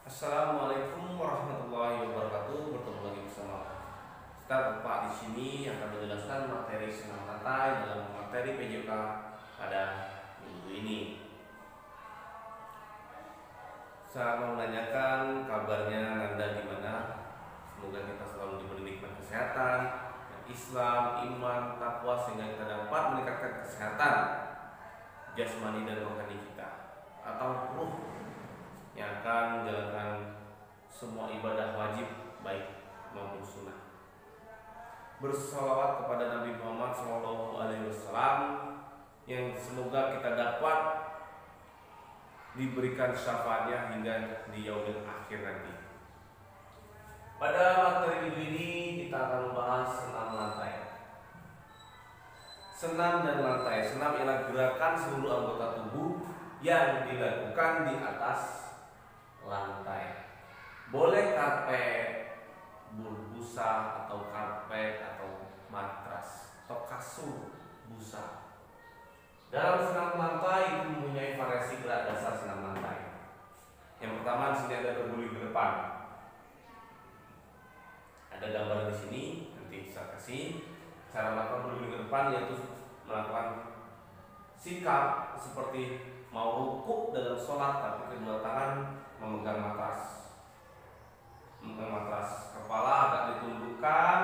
Assalamualaikum warahmatullahi wabarakatuh. Bertemu lagi bersama Ustaz Pak di sini akan menjelaskan materi senam lantai dalam materi PJK pada minggu ini. Saya mau menanyakan kabarnya Nanda gimana? Semoga kita selalu diberi nikmat kesehatan, Islam, iman, takwa sehingga kita dapat meningkatkan kesehatan jasmani dan rohani kita atau ruh yang akan menjalankan semua ibadah wajib baik maupun sunnah. Bersalawat kepada Nabi Muhammad SAW yang semoga kita dapat diberikan syafaatnya hingga di yaumil akhir nanti. Pada materi video ini kita akan membahas senam lantai. Senam dan lantai. Senam ialah gerakan seluruh anggota tubuh yang dilakukan di atas lantai. Boleh karpet, busa atau karpet atau matras atau kasur busa. Dalam senam lantai itu mempunyai variasi gerak dasar senam lantai. Yang pertama di sini ada berguling ke depan. Ada gambar di sini, nanti saya kasih cara melakukan berguling ke depan, yaitu melakukan sikap seperti mau rukuk dalam sholat tapi kedua tangan memegang matras, kepala agak ditundukkan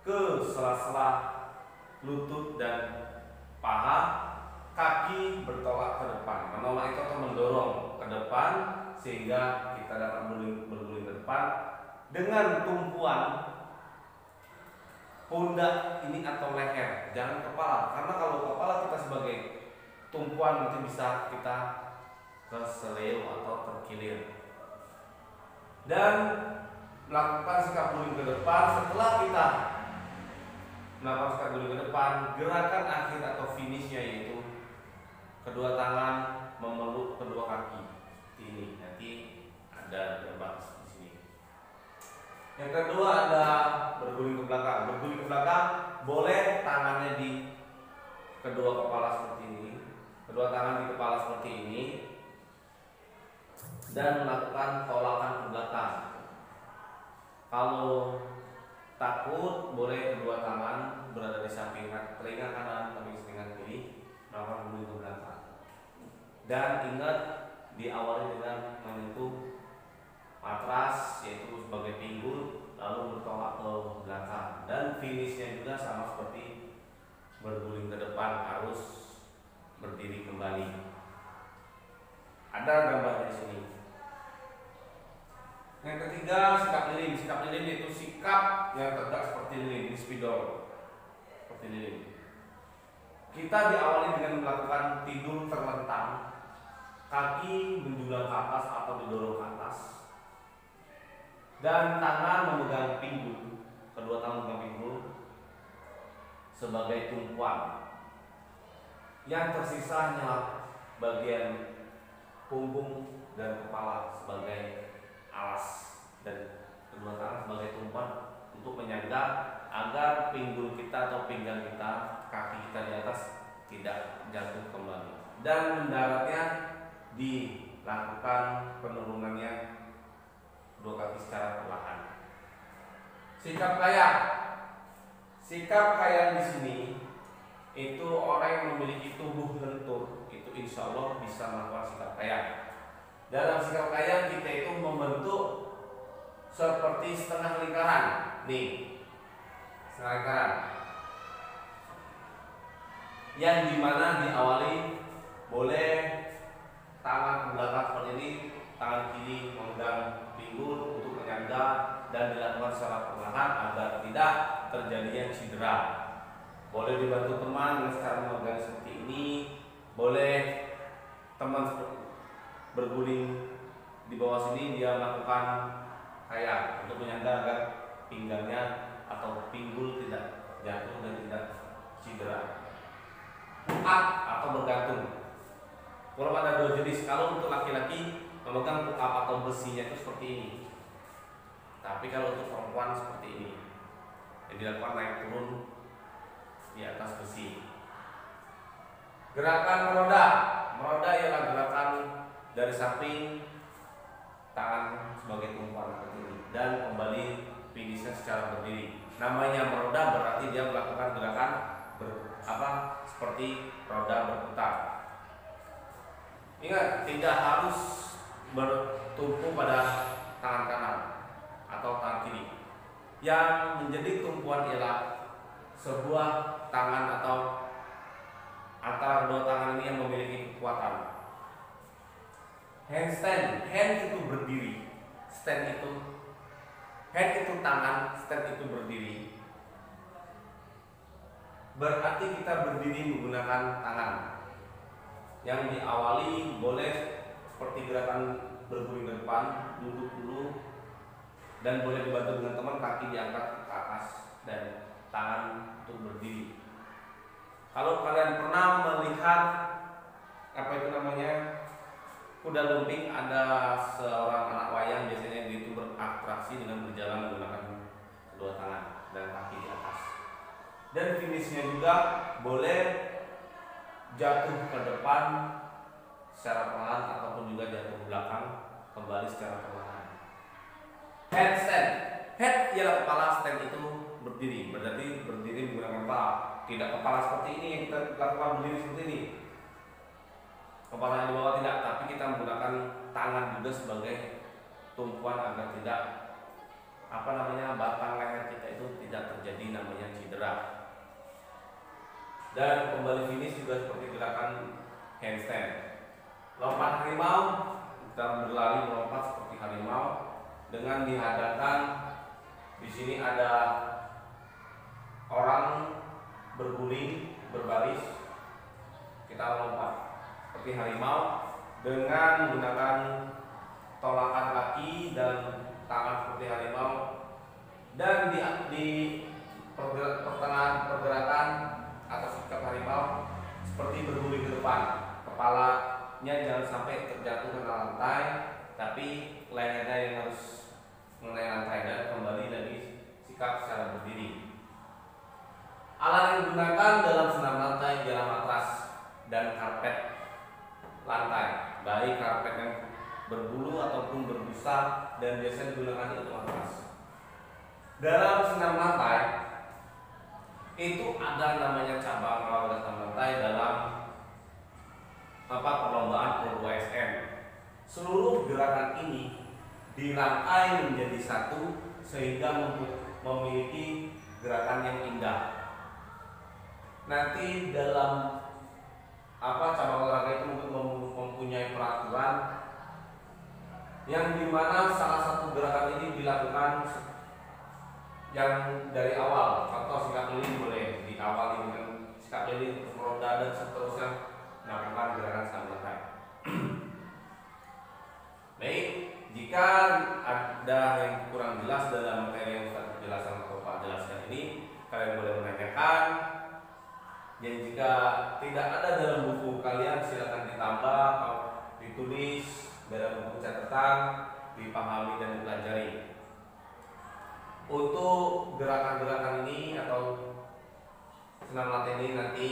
ke sela-sela lutut dan paha, kaki bertolak ke depan, menolak itu atau mendorong ke depan sehingga kita dapat berguling ke depan dengan tumpuan pundak ini atau leher, jangan kepala, karena kalau kepala kita sebagai tumpuan nanti bisa kita keseleo atau terkilir. Dan melakukan sikap guling ke depan. Setelah kita melakukan sikap guling ke depan, gerakan akhir atau finishnya yaitu kedua tangan memeluk kedua kaki. Ini nanti ada gambar di sini. Yang kedua ada berguling ke belakang. Berguling ke belakang boleh tangannya di kedua kepala seperti ini, kedua tangan di kepala seperti ini, dan melakukan tolakan ke belakang. Kalau takut boleh kedua tangan berada di samping telinga kanan tapi telinga kiri, melakukan guling ke belakang. Dan ingat diawali dengan menyentuh matras yaitu sebagai pinggul, lalu bertolak ke belakang. Dan finishnya juga sama seperti berguling ke depan, harus berdiri kembali. Ada gambar di sini. Yang ketiga sikap lilin. Sikap lilin yaitu sikap yang tegak seperti lilin, spidol, seperti lilin. Kita diawali dengan melakukan tidur terlentang, kaki menjulang ke atas atau didorong ke atas, dan tangan memegang pinggul, kedua tangan memegang pinggul sebagai tumpuan. Yang tersisa hanyalah bagian punggung dan kepala sebagai alas dan kedua tangan sebagai tumpuan untuk menyangga agar pinggul kita atau pinggang kita, kaki kita di atas tidak jatuh kembali. Dan mendaratnya dilakukan penurunannya kedua kaki secara perlahan. Sikap kayak. Sikap kayak di sini itu orang yang memiliki tubuh lentur itu insya Allah bisa melakukan sikap kayak. Dalam sikap kayak kita itu membentuk seperti setengah lingkaran, nih, setengah lingkaran, yang dimana diawali boleh tangan ke belakang seperti ini, tangan kiri memegang pinggul untuk menyangga dan dilakukan secara perlahan agar tidak terjadinya cedera. Boleh dibantu teman dengan cara memegang seperti ini. Boleh teman berguling di bawah sini, dia melakukan kayak untuk menyangga agar pinggangnya atau pinggul tidak jatuh dan tidak cedera. Push-up atau bergantung. Kalau ada dua jenis. Kalau untuk laki-laki memegang push-up atau besinya itu seperti ini. Tapi kalau untuk perempuan seperti ini, yang dilakukan naik turun di atas besi. Gerakan meroda. Meroda ialah gerakan dari samping tangan sebagai tumpuan angkat kiri dan kembali finishnya secara berdiri. Namanya meroda berarti dia melakukan gerakan seperti roda berputar. Ingat, tidak harus bertumpu pada tangan kanan atau tangan kiri. Yang menjadi tumpuan ialah sebuah tangan atau antara kedua tangan ini yang memiliki kekuatan. Handstand, hand itu berdiri, stand itu hand itu tangan, stand itu berdiri. Berarti kita berdiri menggunakan tangan. Yang diawali boleh seperti gerakan berguling ke depan, duduk dulu, dan boleh dibantu dengan teman, kaki diangkat ke atas dan tangan untuk berdiri. Kalau kalian pernah melihat kuda lumping, ada seorang anak wayang biasanya dia itu beratraksi dengan berjalan menggunakan kedua tangan dan kaki di atas. Dan finishnya juga boleh jatuh ke depan secara perlahan ataupun juga jatuh ke belakang kembali secara perlahan. Handstand, head ialah kepala, stand itu berdiri, berarti berdiri menggunakan kepala, tidak kepala seperti ini yang kita lakukan berdiri seperti ini. Kepala di bawah tidak, tapi kita menggunakan tangan juga sebagai tumpuan agar tidak batang leher kita itu tidak terjadi namanya cedera. Dan kembali finish juga seperti gerakan handstand. Lompat harimau, kita berlari melompat seperti harimau dengan dihadapkan. Di sini ada orang berguling berbaris, kita lompat seperti harimau dengan menggunakan tolakan kaki dan tangan seperti harimau, dan di pertengahan pergerakan atau sikap harimau seperti berguling ke depan. Kepalanya jangan sampai terjatuh ke lantai, tapi lehernya yang harus mengenai lantai dan kembali lagi sikap secara berdiri. Alat yang digunakan dalam senam lantai ialah matras dan karpet lantai, baik karpet yang berbulu ataupun berbusa, dan biasanya digunakan itu matras. Dalam senam lantai itu ada namanya cabang olahraga senam lantai dalam perlombaan Pro 2SM. Seluruh gerakan ini dirangkai menjadi satu sehingga memiliki gerakan yang indah. Nanti dalam cabang olahraga itu mempunyai peraturan yang dimana salah satu gerakan ini dilakukan yang dari awal. Contoh sikap lilin boleh diawali dengan sikap lilin, roda dan seterusnya, melakukan gerakan senam lantai. Baik, jika ada yang kurang jelas dalam materi yang Ustaz jelaskan atau Pak jelaskan ini, kalian boleh menanyakan. Dan jika tidak ada dalam buku kalian, silakan ditambah atau ditulis dalam buku catatan, dipahami dan dipelajari. Untuk gerakan-gerakan ini atau senam lantai ini nanti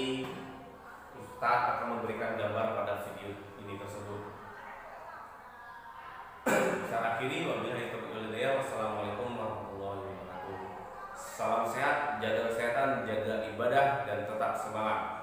Ustaz akan memberikan gambar pada video ini tersebut. Saya akhiri, wabillahi taufiq wal hidayah. Wassalamualaikum warahmatullahi wabarakatuh. Salam sehat, jaga kesehatan, jaga ibadah, dan tetap semangat.